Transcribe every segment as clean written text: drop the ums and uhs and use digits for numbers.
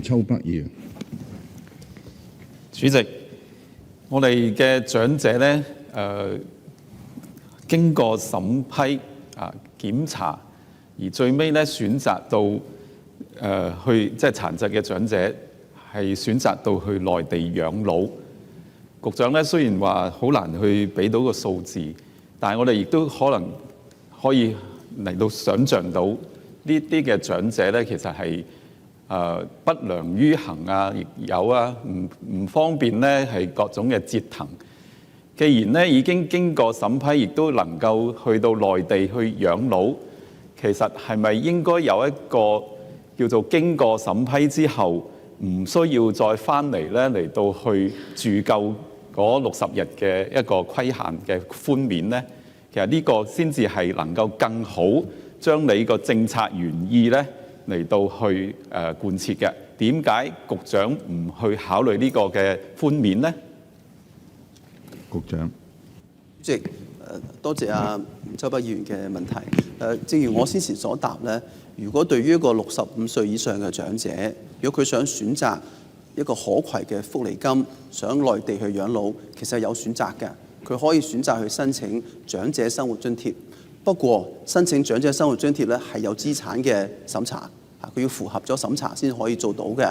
秋北議員，主席，我哋嘅長者咧，經過審批檢查，而最尾咧選擇到即係殘疾嘅長者係選擇到去內地養老。局長咧雖然話好難去俾到個數字，但係我哋亦都可能可以嚟到想像到呢啲嘅長者咧，其實係不良於行啊，亦有啊，唔方便咧係各種嘅折騰。既然咧已經經過審批，亦都能夠去到內地去養老，其實係咪應該有一個叫做經過審批之後，唔需要再翻嚟咧嚟到去住夠嗰60日嘅一個規限嘅寬免咧？其實呢個先至係能夠更好將你個政策原意咧嚟到去貫徹嘅。點解局長唔去考慮呢個嘅寬免呢？局長，主席，多謝周北議員嘅問題。正如我先前所答咧，如果對於一個65歲以上嘅長者，如果佢想選擇一個可攜嘅福利金，想內地去養老，其實有選擇嘅。佢可以選擇去申請長者生活津貼。不過申請長者生活津貼咧係有資產嘅審查，佢要符合咗審查先可以做到嘅。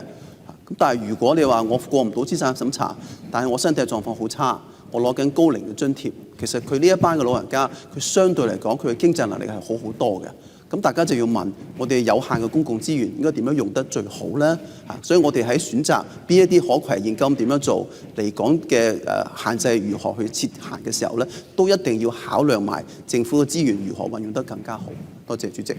咁但係如果你話我過唔到資產審查，但係我身體狀況好差，我攞緊高齡嘅津貼，其實佢呢一班嘅老人家，佢相對嚟講佢嘅經濟能力係好好多嘅。咁大家就要問，我哋有限嘅公共資源應該點樣用得最好呢？所以我哋喺選擇邊一啲可攜現金點樣做嚟講嘅限制如何去設限嘅時候咧，都一定要考量埋政府嘅資源如何運用得更加好。多謝主席。